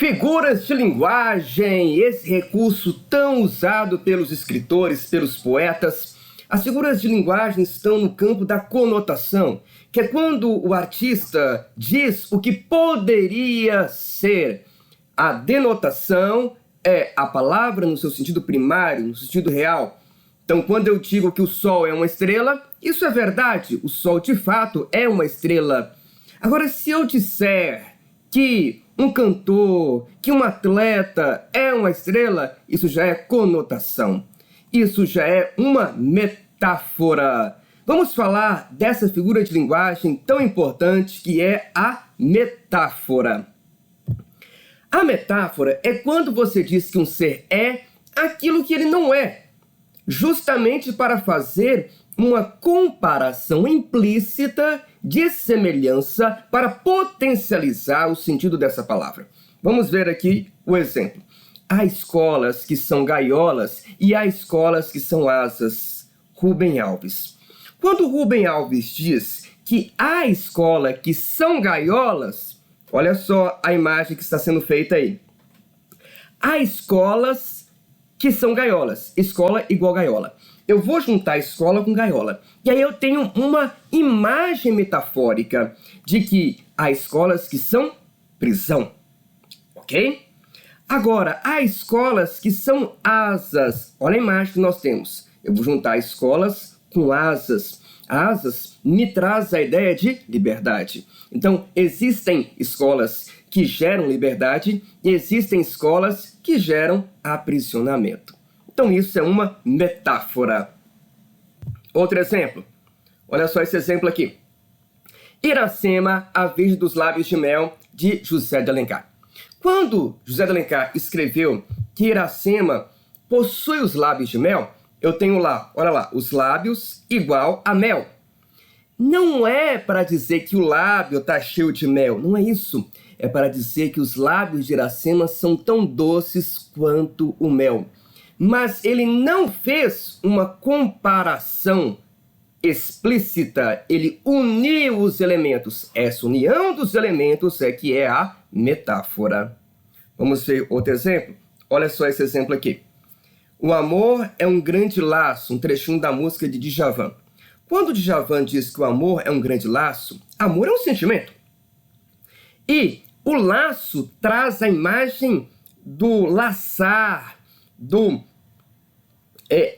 Figuras de linguagem, esse recurso tão usado pelos escritores, pelos poetas. As figuras de linguagem estão no campo da conotação, que é quando o artista diz o que poderia ser. A denotação é a palavra no seu sentido primário, no sentido real. Então, quando eu digo que o Sol é uma estrela, isso é verdade, o Sol de fato é uma estrela. Agora, se eu disser que um cantor, que um atleta é uma estrela, isso já é conotação. Isso já é uma metáfora. Vamos falar dessa figura de linguagem tão importante que é a metáfora. A metáfora é quando você diz que um ser é aquilo que ele não é, justamente para fazer uma comparação implícita de semelhança para potencializar o sentido dessa palavra. Vamos ver aqui o exemplo. Há escolas que são gaiolas e há escolas que são asas. Rubem Alves. Quando Rubem Alves diz que há escola que são gaiolas, olha só a imagem que está sendo feita aí. Há escolas que são gaiolas. Escola igual gaiola. Eu vou juntar escola com gaiola. E aí eu tenho uma imagem metafórica de que há escolas que são prisão. Ok? Agora, há escolas que são asas. Olha a imagem que nós temos. Eu vou juntar escolas com asas. Asas me traz a ideia de liberdade. Então, existem escolas que geram liberdade e existem escolas que geram aprisionamento. Então, isso é uma metáfora. Outro exemplo. Olha só esse exemplo aqui. Iracema, a Virgem dos Lábios de Mel, de José de Alencar. Quando José de Alencar escreveu que Iracema possui os lábios de mel, eu tenho lá, olha lá, os lábios igual a mel. Não é para dizer que o lábio está cheio de mel, não é isso. É para dizer que os lábios de Iracema são tão doces quanto o mel. Mas ele não fez uma comparação explícita, ele uniu os elementos. Essa união dos elementos é que é a metáfora. Vamos ver outro exemplo? Olha só esse exemplo aqui. O amor é um grande laço, um trechinho da música de Djavan. Quando Djavan diz que o amor é um grande laço, amor é um sentimento. E o laço traz a imagem do laçar, do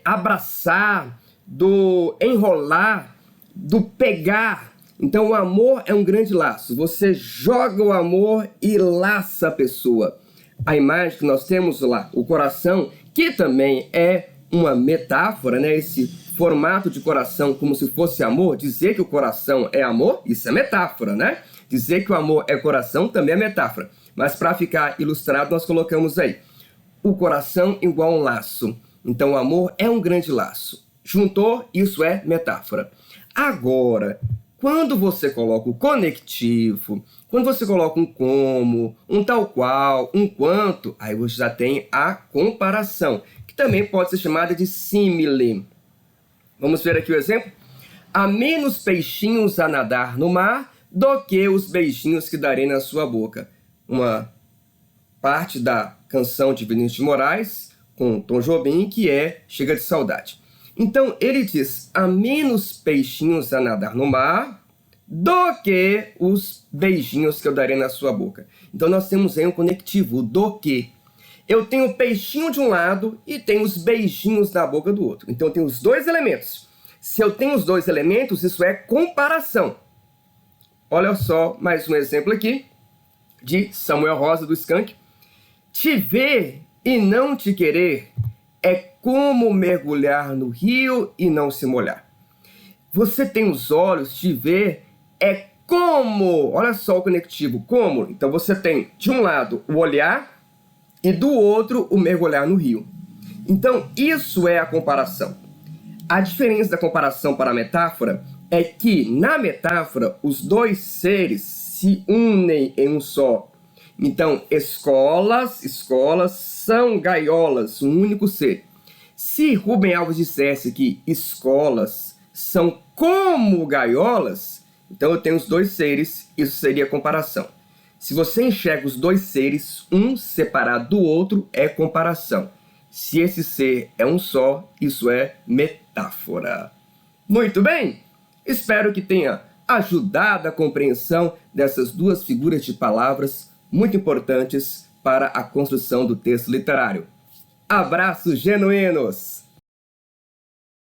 abraçar, do enrolar, do pegar. Então o amor é um grande laço. Você joga o amor e laça a pessoa. A imagem que nós temos lá, o coração, que também é uma metáfora, né? Esse formato de coração como se fosse amor, dizer que o coração é amor, isso é metáfora, né? Dizer que o amor é coração também é metáfora. Mas para ficar ilustrado, nós colocamos aí o coração igual a um laço. Então o amor é um grande laço. Juntou, isso é metáfora. Agora, quando você coloca o conectivo, quando você coloca um como, um tal qual, um quanto, aí você já tem a comparação, que também pode ser chamada de símile. Vamos ver aqui o exemplo? Há menos peixinhos a nadar no mar do que os beijinhos que darei na sua boca. Uma parte da canção de Vinícius de Moraes, com Tom Jobim, que é Chega de Saudade. Então, ele diz, há menos peixinhos a nadar no mar do que os beijinhos que eu darei na sua boca. Então, nós temos aí um conectivo, o do que. Eu tenho o peixinho de um lado e tenho os beijinhos na boca do outro. Então, eu tenho os dois elementos. Se eu tenho os dois elementos, isso é comparação. Olha só mais um exemplo aqui, de Samuel Rosa, do Skank. Te ver e não te querer é como mergulhar no rio e não se molhar. Você tem os olhos, te ver é como, olha só o conectivo, como. Então você tem de um lado o olhar e do outro o mergulhar no rio. Então isso é a comparação. A diferença da comparação para a metáfora é que na metáfora os dois seres se unem em um só. Então escolas são gaiolas, um único ser. Se Rubem Alves dissesse que escolas são como gaiolas, então eu tenho os dois seres, isso seria comparação. Se você enxerga os dois seres, um separado do outro, é comparação. Se esse ser é um só, isso é metáfora. Muito bem! Espero que tenha ajudado a compreensão dessas duas figuras de palavras muito importantes para a construção do texto literário. Abraços genuínos!